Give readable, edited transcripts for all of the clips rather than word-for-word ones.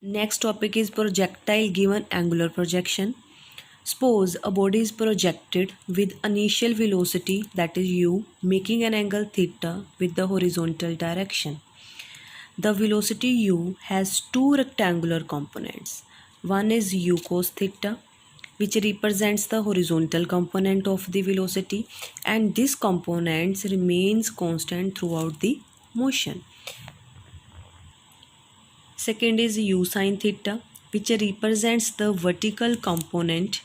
Next topic is projectile given angular projection. Suppose a body is projected with initial velocity, that is u, making an angle theta with the horizontal direction. The velocity u has two rectangular components. One is u cos theta, which represents the horizontal component of the velocity, and this component remains constant throughout the motion. Second is u sin theta, which represents the vertical component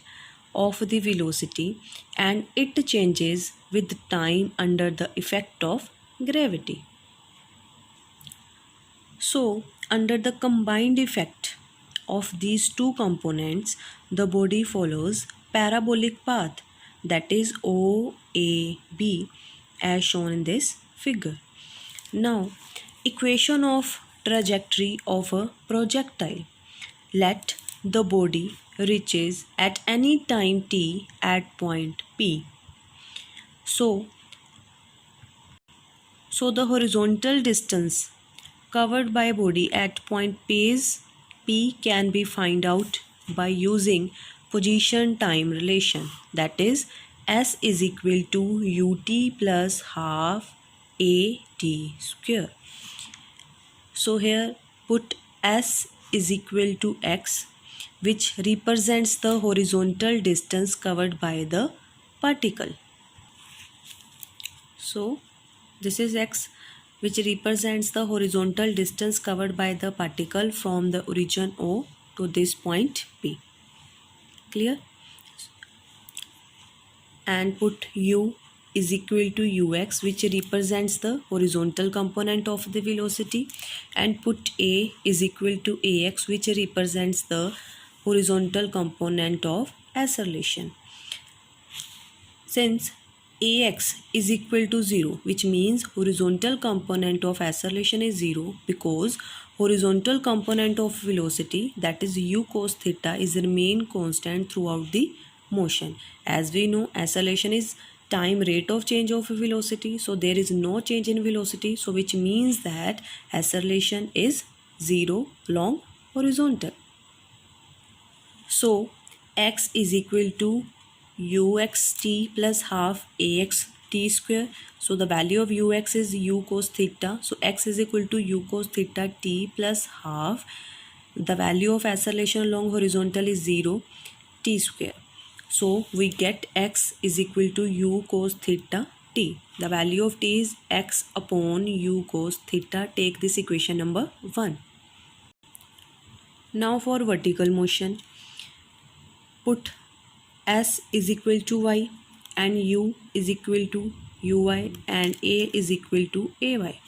of the velocity, and it changes with time under the effect of gravity. So, under the combined effect of these two components, the body follows parabolic path, that is OAB, as shown in this figure. Now, equation of trajectory of a projectile. Let the body reaches at any time t at point P. So the horizontal distance covered by body at point P can be found out by using position time relation, that is S is equal to ut plus half at square. So here put S is equal to x, which represents the horizontal distance covered by the particle. So this is x, which represents the horizontal distance covered by the particle from the origin O to this point P. Clear? And put u is equal to ux, which represents the horizontal component of the velocity, and put a is equal to ax, which represents the horizontal component of acceleration. Since ax is equal to 0, which means horizontal component of acceleration is 0, because horizontal component of velocity, that is u cos theta, is remain constant throughout the motion. As we know, acceleration is time rate of change of velocity, so there is no change in velocity, so which means that acceleration is 0 along horizontal. So x is equal to uxt plus half ax t square. So the value of ux is u cos theta, so x is equal to u cos theta t plus half. The value of acceleration along horizontal is 0, t square. So we get x is equal to u cos theta t. The value of t is x upon u cos theta. Take this equation number 1. Now for vertical motion, put s is equal to y and u is equal to uy and a is equal to ay.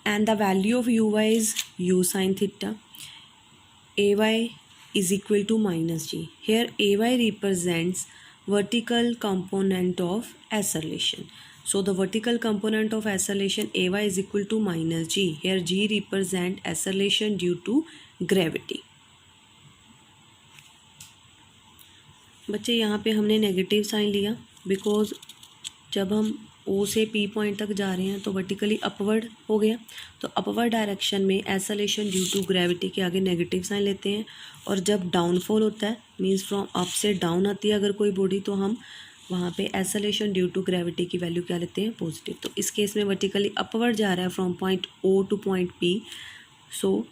And the value of uy is u sin theta. Ay is equal to minus g. Here ay represents vertical component of acceleration. So the vertical component of acceleration ay is equal to minus g. Here g represent acceleration due to gravity. बच्चे यहाँ पे हमने negative sign लिया, because जब हम ओ से P point तक जा रहे हैं तो वर्टिकली अपवर्ड हो गया, तो अपवर्ड डायरेक्शन में एक्सेलरेशन ड्यू टू ग्रेविटी के आगे नेगेटिव साइन लेते हैं, और जब डाउनफॉल होता है मींस फ्रॉम अप से डाउन आती है अगर कोई बॉडी, तो हम वहाँ पे एक्सेलरेशन ड्यू टू ग्रेविटी की वैल्यू क्या लेते हैं, पॉजिटिव. तो इस केस में वर्टिकली अपवर्ड जा रहा है from point O to point P, so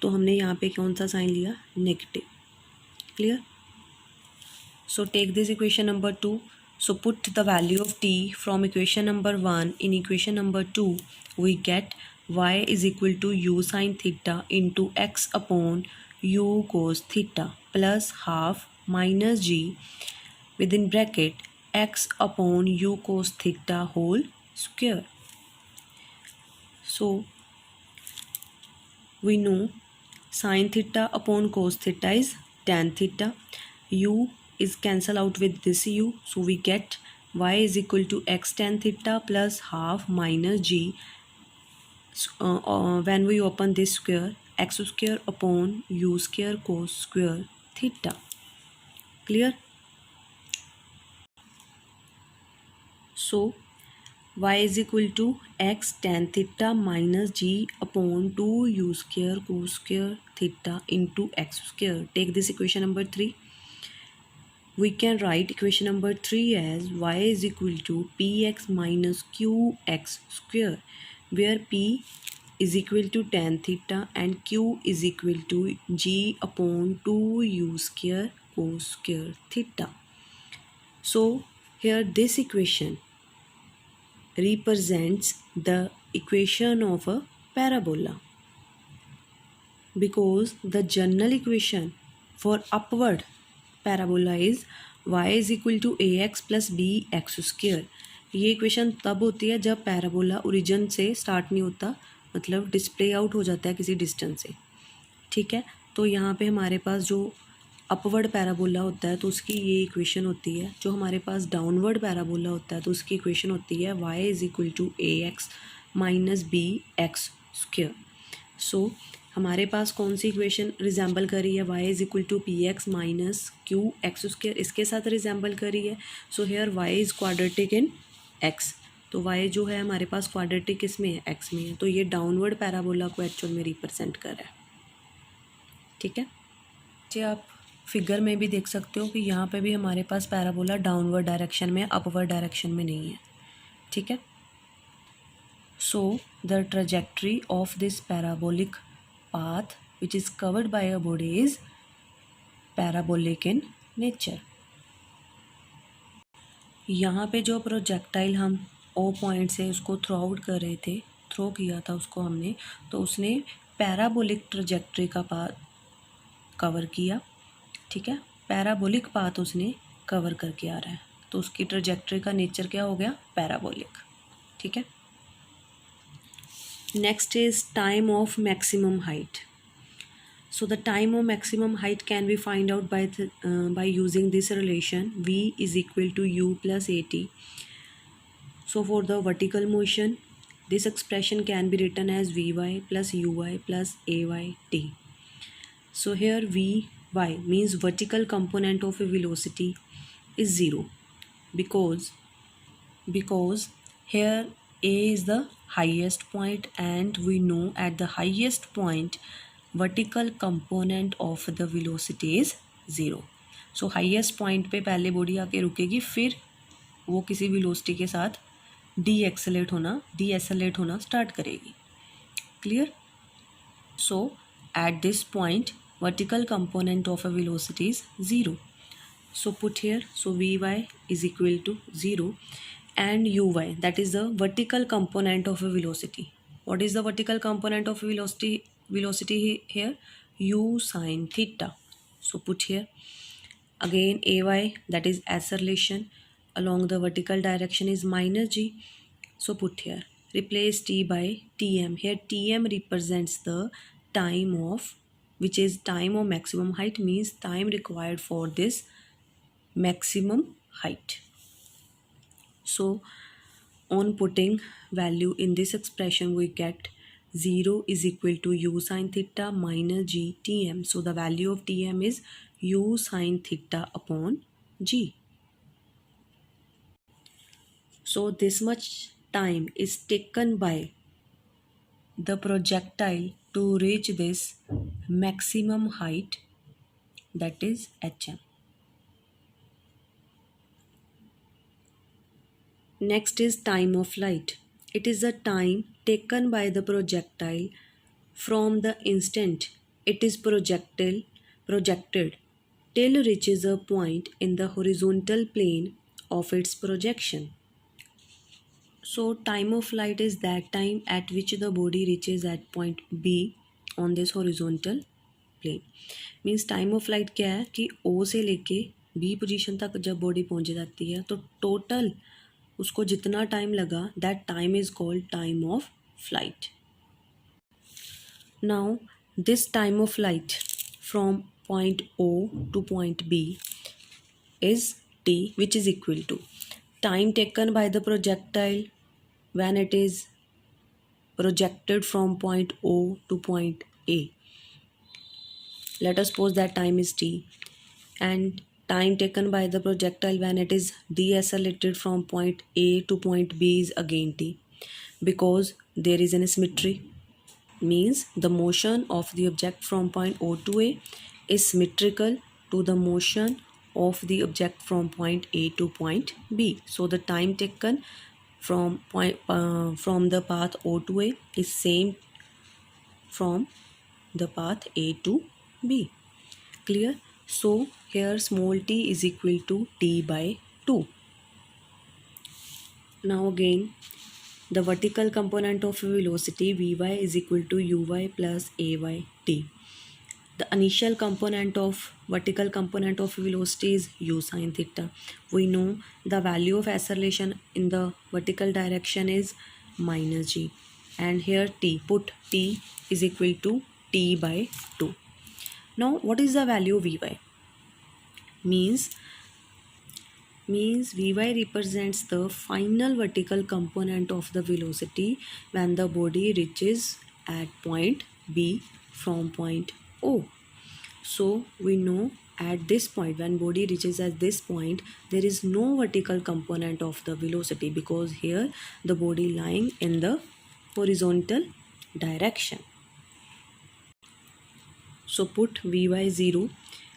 तो हमने यहाँ पे कौन सा साइन लिया, negative. Clear? So take this equation number 2. So put the value of t from equation number 1 in equation number 2. We get y is equal to u sin theta into x upon u cos theta plus half minus g within bracket x upon u cos theta whole square. So we know sin theta upon cos theta is tan theta. U is cancel out with this u, so we get y is equal to x tan theta plus half minus g. When we open this square, x square upon u square cos square theta. Clear? So y is equal to x tan theta minus g upon 2 u square cos square theta into x square. Take this equation number 3. We can write equation number 3 as y is equal to px minus qx square, where p is equal to tan theta and q is equal to g upon 2 u square cos square theta. So here this equation represents the equation of a parabola, because the general equation for upward parabola is y is equal to ax plus bx square. ये equation तब होती है जब parabola origin से start नहीं होता, मतलब display out हो जाता है किसी डिस्टेंस से, ठीक है। तो यहाँ पे हमारे पास जो अपवर्ड पैराबोला होता है तो उसकी ये इक्वेशन होती है, जो हमारे पास डाउनवर्ड पैराबोला होता है तो उसकी इक्वेशन होती है y is equal to a x minus b x square. So हमारे पास कौन सी इक्वेशन रिजेंबल कर रही है, y is equal to P X minus Q X square, इसके साथ रिजेंबल कर रही है। So here y is quadratic in x, तो y जो है हमारे पास क्वाड्रेटिक इसमें है, x में है, तो ये डाउनवर्ड पैराबोला को एक्चुअल में रिप्रेजेंट कर रहा है, ठीक है। जी आप फिगर में भी देख सकते हो कि यहाँ पे भी हमारे पास पैराबोला डाउनवर्ड डायरेक्शन में, अपवर्ड डायरेक्शन में नहीं है, ठीक है। So the trajectory of this parabolic path which is covered by a body is parabolic in nature. यहाँ पे जो प्रोजेक्टाइल हम ओ पॉइंट से उसको थ्रो आउट कर रहे थे, थ्रो किया था उसको हमने, तो उसने पैराबोलिक ट्रेजेक्ट्री का पाथ कवर किया, ठीक है। पैराबोलिक पाथ उसने कवर करके आ रहा है, तो उसकी ट्रेजेक्ट्री का नेचर क्या हो गया, पैराबोलिक, ठीक है। Next is time of maximum height. So the time of maximum height can be find out by using this relation v is equal to u plus at. So for the vertical motion, this expression can be written as vy plus uy plus ayt. So here vy means vertical component of a velocity is 0, because here a is the highest point and we know at the highest point vertical component of the velocity is 0. So highest point पे पहले body आके रुकेगी, फिर वो किसी velocity के साथ डीएक्सेलेट होना स्टार्ट करेगी, clear. So at this point vertical component of a velocity is 0. So put here, so vy is equal to 0 and uy, that is the vertical component of a velocity. What is the vertical component of velocity here? U sin theta. So put here again ay, that is acceleration along the vertical direction is minus g. So put here, replace t by tm. Here tm represents the time of, which is time of maximum height, means time required for this maximum height. So on putting value in this expression, we get 0 is equal to u sin theta minus g tm. So the value of tm is u sin theta upon g. So this much time is taken by the projectile to reach this maximum height, that is hm. Next is time of flight. It is the time taken by the projectile from the instant it is projected till reaches a point in the horizontal plane of its projection. So time of flight is that time at which the body reaches at point B on this horizontal plane. Means time of flight क्या है कि O से लेके B position तक जब body पहुंच जाती है तो टोटल उसको जितना टाइम लगा, that time is called time of flight. Now this time of flight from point O to point B is t, which is equal to time taken by the projectile when it is projected from point O to point A. Let us suppose that time is t, and time taken by the projectile when it is decelerated from point A to point B is again t, because there is an symmetry, means the motion of the object from point O to A is symmetrical to the motion of the object from point A to point B. So the time taken from the path O to A is same from the path A to B. Clear? So here small t is equal to t by 2. Now again, the vertical component of velocity Vy is equal to uy plus ay t. The initial component of vertical component of velocity is u sine theta. We know the value of acceleration in the vertical direction is minus g, and here t, put t is equal to t by 2. Now what is the value of Vy? Means Vy represents the final vertical component of the velocity when the body reaches at point B from point O. So we know at this point, when body reaches at this point, there is no vertical component of the velocity, because here the body lying in the horizontal direction. So put Vy 0,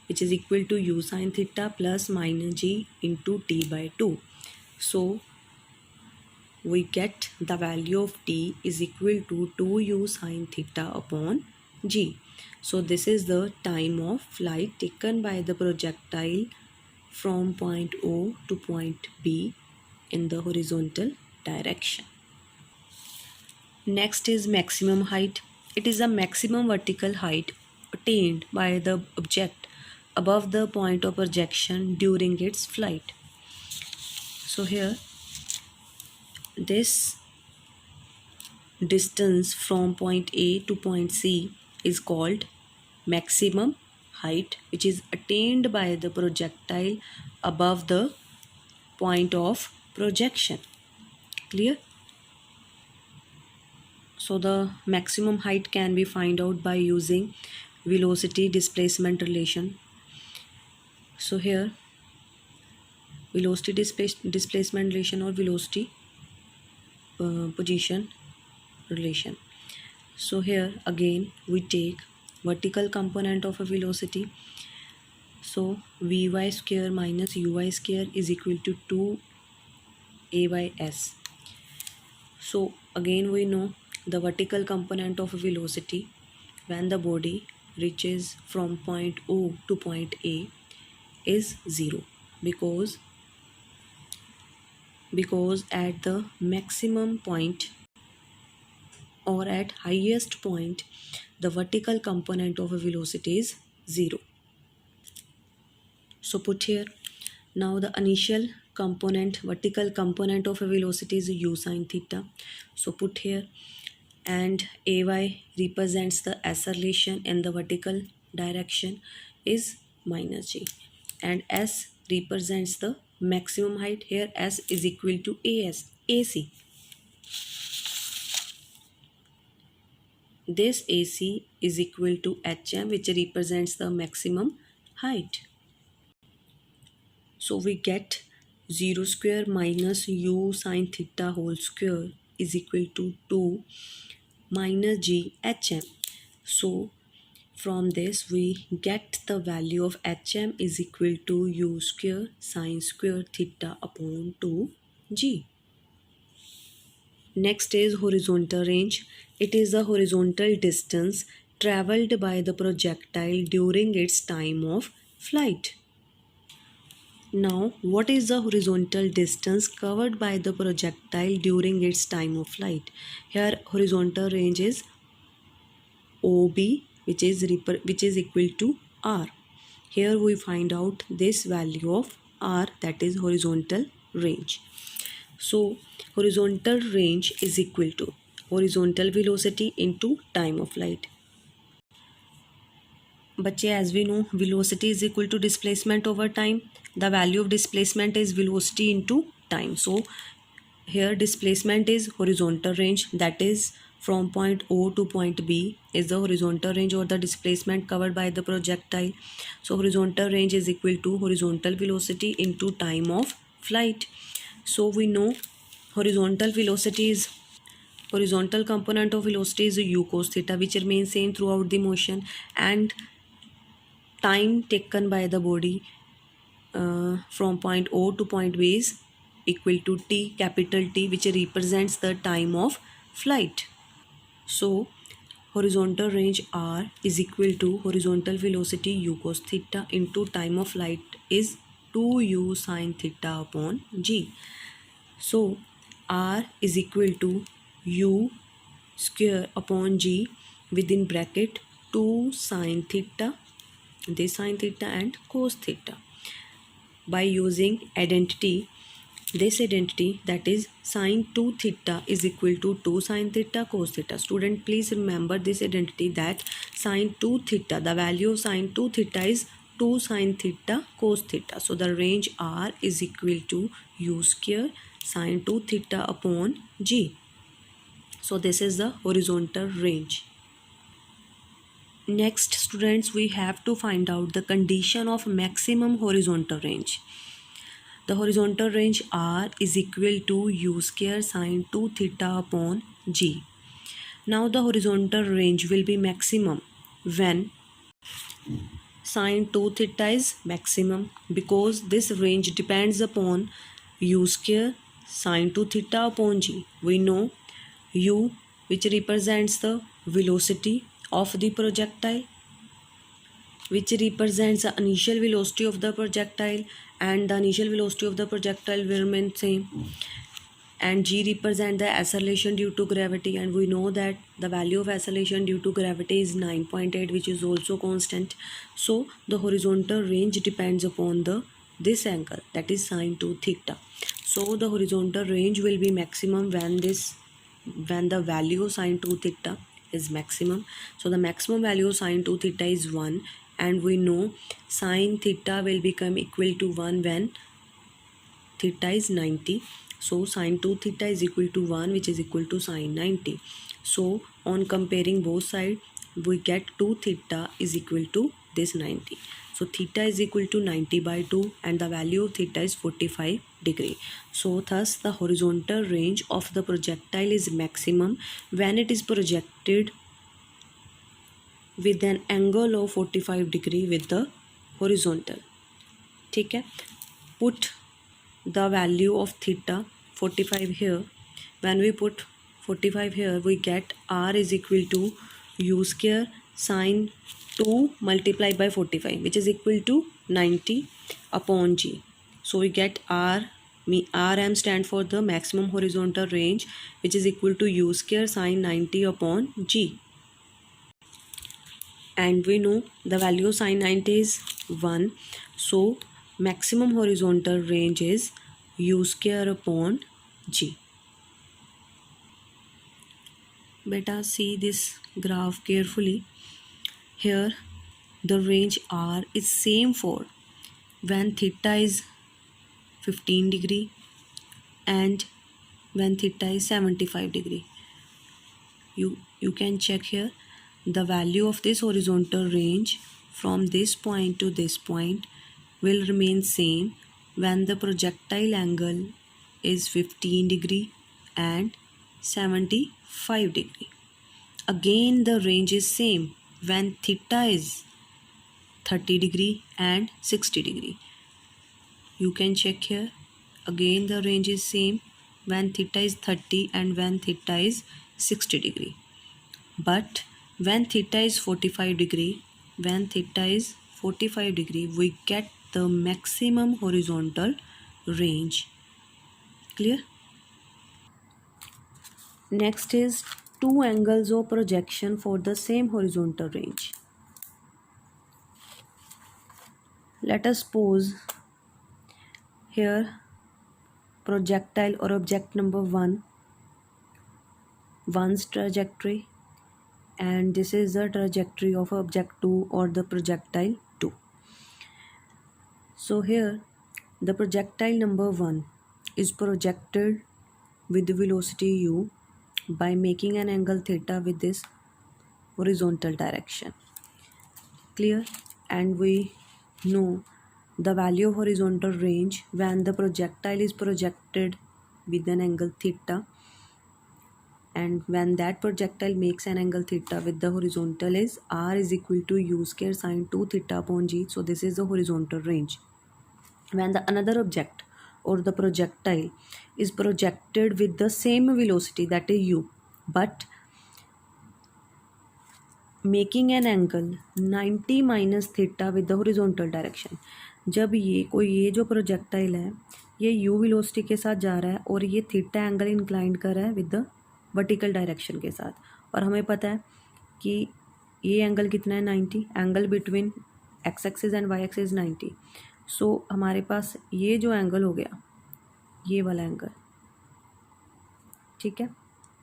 which is equal to u sine theta plus minus g into t by 2. So we get the value of t is equal to 2u sine theta upon g. So this is the time of flight taken by the projectile from point O to point B in the horizontal direction. Next is maximum height. It is the maximum vertical height attained by the object above the point of projection during its flight. So here, this distance from point A to point C is called maximum height, which is attained by the projectile above the point of projection. Clear? So the maximum height can be found out by using velocity displacement relation. So here, velocity displacement relation or velocity position relation. So here again we take vertical component of a velocity. So Vy square minus Uy square is equal to 2 Ays. So again we know the vertical component of a velocity when the body reaches from point O to point A is 0, because at the maximum point or at highest point the vertical component of a velocity is 0. So put here, now the initial component, vertical component of a velocity is u sine theta. So put here, and Ay represents the acceleration in the vertical direction is minus g, and S represents the maximum height. Here S is equal to AC. This AC is equal to HM, which represents the maximum height. So we get 0 square minus u sine theta whole square is equal to 2 minus g HM. So from this we get the value of HM is equal to u square sine square theta upon 2g. Next is horizontal range. It is the horizontal distance traveled by the projectile during its time of flight. Now, what is the horizontal distance covered by the projectile during its time of flight? Here, horizontal range is OB, which is equal to R. Here we find out this value of R, that is horizontal range. So horizontal range is equal to horizontal velocity into time of flight. But as we know, velocity is equal to displacement over time. The value of displacement is velocity into time. So here displacement is horizontal range, that is from point O to point B is the horizontal range or the displacement covered by the projectile. So horizontal range is equal to horizontal velocity into time of flight. So we know horizontal velocity is horizontal component of velocity is u cos theta, which remains same throughout the motion, and time taken by the body from point O to point B is equal to t, capital T, which represents the time of flight. So horizontal range r is equal to horizontal velocity u cos theta into time of flight is 2u sin theta upon g. So r is equal to u square upon g within bracket 2 sin theta, this sin theta and cos theta, by using this identity, that is sin 2 theta is equal to 2 sin theta cos theta. Student, please remember this identity, that sin 2 theta, the value of sin 2 theta is 2 sin theta cos theta. So the range r is equal to u square sin 2 theta upon g. So this is the horizontal range. Next, students, we have to find out the condition of maximum horizontal range. The horizontal range r is equal to u square sin 2 theta upon g. Now the horizontal range will be maximum when sin 2 theta is maximum, because this range depends upon u square sin 2 theta upon g. We know u, which represents the velocity of the projectile, which represents the initial velocity of the projectile, and the initial velocity of the projectile will remain same, and g represent the acceleration due to gravity, and we know that the value of acceleration due to gravity is 9.8, which is also constant. So the horizontal range depends upon this angle, that is sin 2 theta. So the horizontal range will be maximum when the value of sin 2 theta is maximum. So the maximum value of sin 2 theta is 1, and we know sin theta will become equal to 1 when theta is 90. So sin 2 theta is equal to 1, which is equal to sin 90. So on comparing both sides, we get 2 theta is equal to this 90. So theta is equal to 90 by 2, and the value of theta is 45 degree. So thus the horizontal range of the projectile is maximum when it is projected with an angle of 45 degree with the horizontal. ठीक है, put the value of theta 45 here. When we put 45 here, we get r is equal to u square sin 2 multiplied by 45, which is equal to 90 upon g. So we get rm stand for the maximum horizontal range, which is equal to u square sin 90 upon g. And we know the value of sin 90 is 1. So maximum horizontal range is u square upon g. Beta, see this graph carefully. Here the range r is same for when theta is 15 degree and when theta is 75 degree. You can check here the value of this horizontal range from this point to this point will remain same when the projectile angle is 15 degree and 75 degree. Again the range is same when theta is 30 degree and 60 degree. You can check here, again the range is same when theta is 30 and when theta is 60 degree. But when theta is 45 degree, we get the maximum horizontal range. Clear? Next is two angles of projection for the same horizontal range. Let us suppose here projectile or object number 1's trajectory, and this is the trajectory of object 2 or the projectile 2. So here the projectile number 1 is projected with the velocity u by making an angle theta with this horizontal direction. Clear? And we know the value of horizontal range when the projectile is projected with an angle theta, and when that projectile makes an angle theta with the horizontal is r is equal to u square sine 2 theta upon g. So this is the horizontal range. When the another object or the projectile is projected with the same velocity, that is u, but making an angle 90 minus theta with the horizontal direction, जब ये जो projectile है ये u velocity के साथ जा रहा है और ये थीटा एंगल इंक्लाइंड कर रहा है विद द वर्टिकल डायरेक्शन के साथ, और हमें पता है कि ये एंगल कितना है 90, angle between x axis and y axis 90. सो हमारे पास ये जो एंगल हो गया ये वाला एंगल, ठीक है,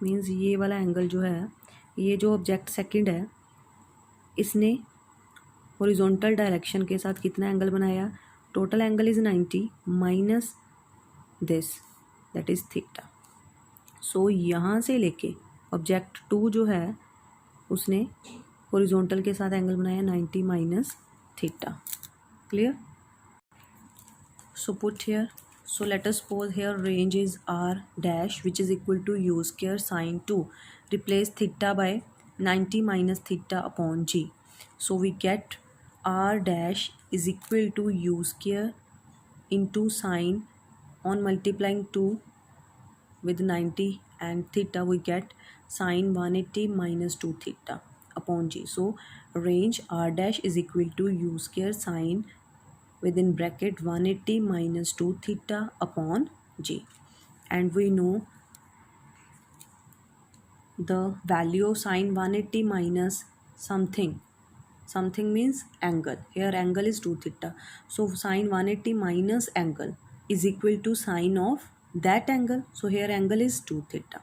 मीन्स ये वाला एंगल जो है, ये जो ऑब्जेक्ट सेकंड है इसने हॉरिजॉन्टल डायरेक्शन के साथ कितना एंगल बनाया, total angle is 90 minus this that is theta. So यहाँ से लेके ऑब्जेक्ट 2 जो है उसने हॉरिजॉन्टल के साथ एंगल बनाया 90 minus theta. Clear? So put here, so let us suppose here range is r dash which is equal to u square sine 2. Replace theta by 90 minus theta upon g. So we get r dash is equal to u square into sine, on multiplying 2 with 90 and theta we get sine 180 minus 2 theta upon g. So range r dash is equal to u square sine within bracket 180 minus 2 theta upon g, and we know the value of sine 180 minus something means angle. Here angle is 2 theta, so sine 180 minus angle is equal to sine of that angle. So here angle is 2 theta.